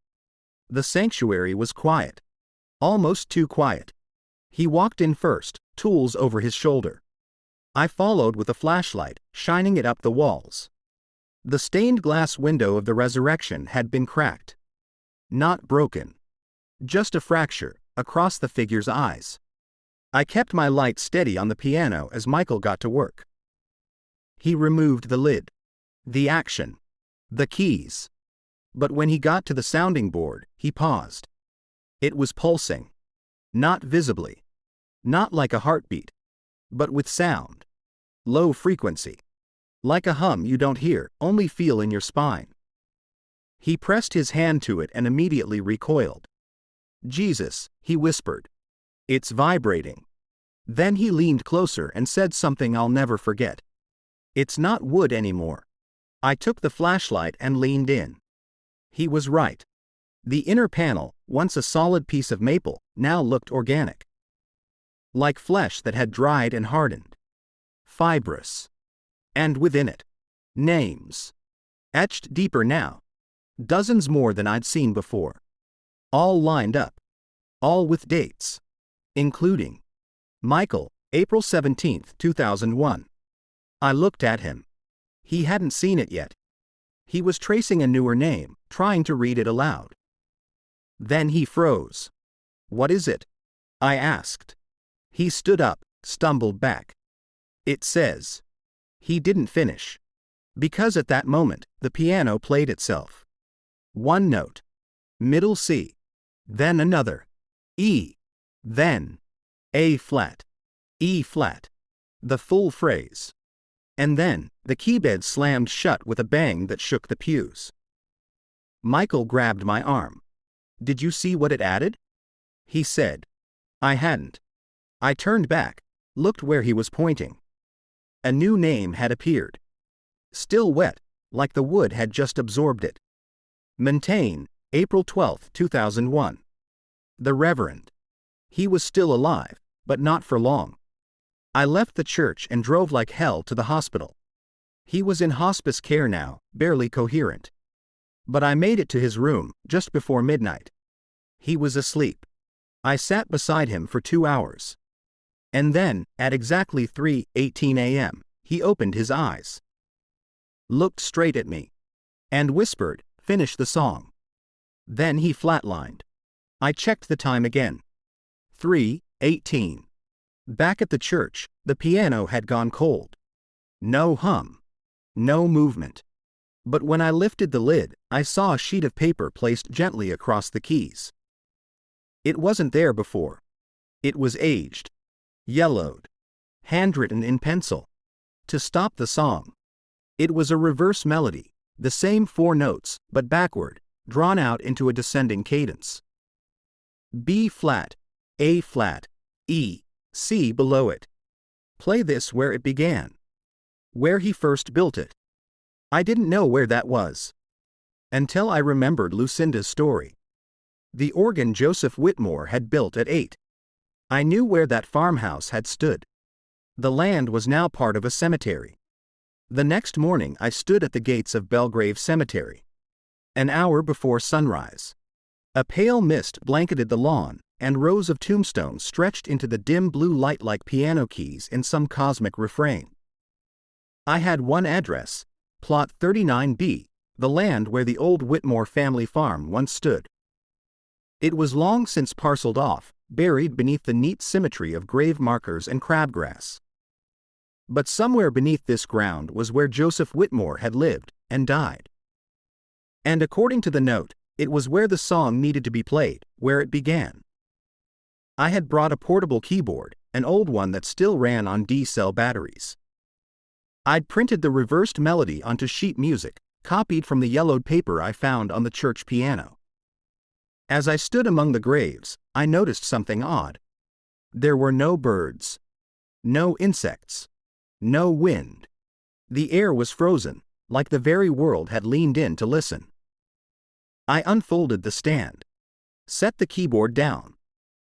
The sanctuary was quiet. Almost too quiet. He walked in first, tools over his shoulder. I followed with a flashlight, shining it up the walls. The stained glass window of the resurrection had been cracked. Not broken. Just a fracture, across the figure's eyes. I kept my light steady on the piano as Michael got to work. He removed the lid. The action. The keys. But when he got to the sounding board, he paused. It was pulsing. Not visibly. Not like a heartbeat. But with sound. Low frequency. Like a hum you don't hear, only feel in your spine. He pressed his hand to it and immediately recoiled. "Jesus," he whispered. "It's vibrating." Then he leaned closer and said something I'll never forget. "It's not wood anymore." I took the flashlight and leaned in. He was right. The inner panel, once a solid piece of maple, now looked organic. Like flesh that had dried and hardened. Fibrous. And within it, names. Etched deeper now. Dozens more than I'd seen before. All lined up. All with dates. Including Michael, April 17, 2001. I looked at him. He hadn't seen it yet. He was tracing a newer name, trying to read it aloud. Then he froze. "What is it?" I asked. He stood up, stumbled back. "It says." He didn't finish. Because at that moment, the piano played itself. One note. Middle C. Then another. E. Then A flat. E flat. The full phrase. And then, the keybed slammed shut with a bang that shook the pews. Michael grabbed my arm. "Did you see what it added?" He said. I hadn't. I turned back, looked where he was pointing. A new name had appeared. Still wet, like the wood had just absorbed it. Montaigne, April 12, 2001. The Reverend. He was still alive, but not for long. I left the church and drove like hell to the hospital. He was in hospice care now, barely coherent. But I made it to his room, just before midnight. He was asleep. I sat beside him for 2 hours. And then, at exactly 3:18 a.m., he opened his eyes. Looked straight at me. And whispered, "Finish the song." Then he flatlined. I checked the time again. 3:18. Back at the church, the piano had gone cold. No hum. No movement. But when I lifted the lid, I saw a sheet of paper placed gently across the keys. It wasn't there before. It was aged. Yellowed. Handwritten in pencil. To stop the song. It was a reverse melody, the same 4 notes, but backward, drawn out into a descending cadence. B flat, A flat, E, C below it. Play this where it began. Where he first built it. I didn't know where that was. Until I remembered Lucinda's story. The organ Joseph Whitmore had built at 8. I knew where that farmhouse had stood. The land was now part of a cemetery. The next morning I stood at the gates of Belgrave Cemetery. An hour before sunrise. A pale mist blanketed the lawn, and rows of tombstones stretched into the dim blue light like piano keys in some cosmic refrain. I had one address, Plot 39B, the land where the old Whitmore family farm once stood. It was long since parceled off, buried beneath the neat symmetry of grave markers and crabgrass. But somewhere beneath this ground was where Joseph Whitmore had lived and died. And according to the note, it was where the song needed to be played, where it began. I had brought a portable keyboard, an old one that still ran on D-cell batteries. I'd printed the reversed melody onto sheet music, copied from the yellowed paper I found on the church piano. As I stood among the graves, I noticed something odd. There were no birds. No insects. No wind. The air was frozen, like the very world had leaned in to listen. I unfolded the stand, set the keyboard down,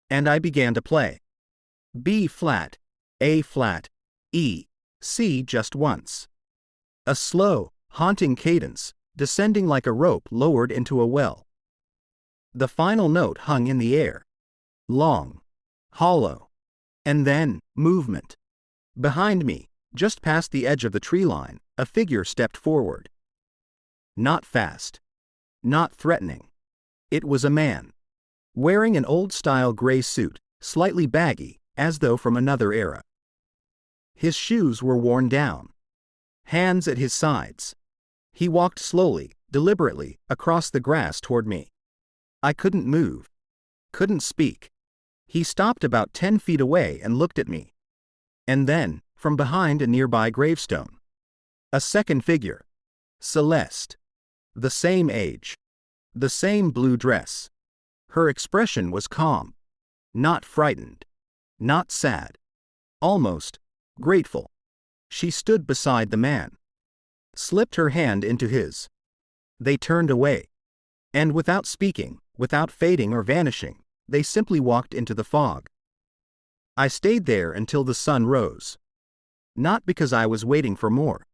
and I began to play. B flat, A flat, E, C just once. A slow, haunting cadence, descending like a rope lowered into a well. The final note hung in the air. Long, hollow, and then, movement. Behind me, just past the edge of the tree line, a figure stepped forward. Not fast. Not threatening. It was a man. Wearing an old-style gray suit, slightly baggy, as though from another era. His shoes were worn down. Hands at his sides. He walked slowly, deliberately, across the grass toward me. I couldn't move. Couldn't speak. He stopped about 10 feet away and looked at me. And then, from behind a nearby gravestone, a second figure. Celeste. The same age. The same blue dress. Her expression was calm. Not frightened. Not sad. Almost grateful. She stood beside the man. Slipped her hand into his. They turned away. And without speaking, without fading or vanishing, they simply walked into the fog. I stayed there until the sun rose. Not because I was waiting for more,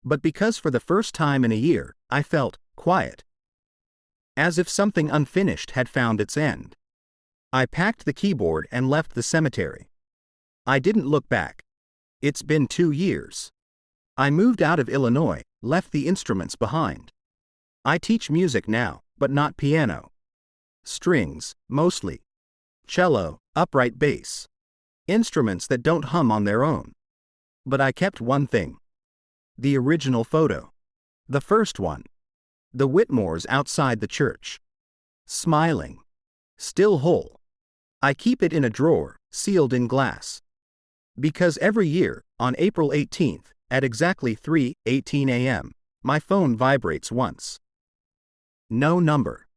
but because for the first time in a year, I felt quiet. As if something unfinished had found its end. I packed the keyboard and left the cemetery. I didn't look back. It's been 2 years. I moved out of Illinois, left the instruments behind. I teach music now, but not piano. Strings, mostly. Cello, upright bass. Instruments that don't hum on their own. But I kept one thing. The original photo. The first one. The Whitmores outside the church. Smiling. Still whole. I keep it in a drawer, sealed in glass. Because every year, on April 18th, at exactly 3:18 a.m., my phone vibrates once. No number.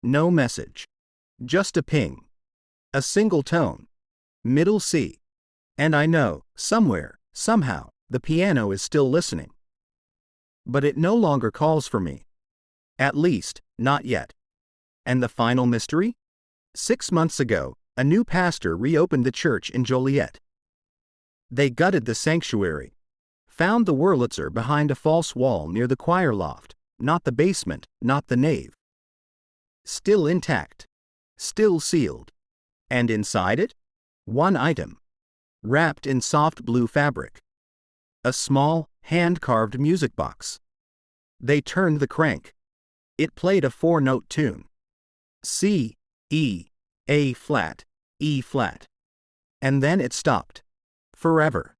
No message. Just a ping. A single tone. Middle C. And I know, somewhere, somehow, the piano is still listening. But it no longer calls for me. At least, not yet. And the final mystery? 6 months ago, a new pastor reopened the church in Joliet. They gutted the sanctuary. Found the Wurlitzer behind a false wall near the choir loft, not the basement, not the nave. Still intact. Still sealed. And inside it? One item. Wrapped in soft blue fabric. A small, hand-carved music box. They turned the crank. It played a 4-note tune. C, E, A flat, E flat. And then it stopped. Forever.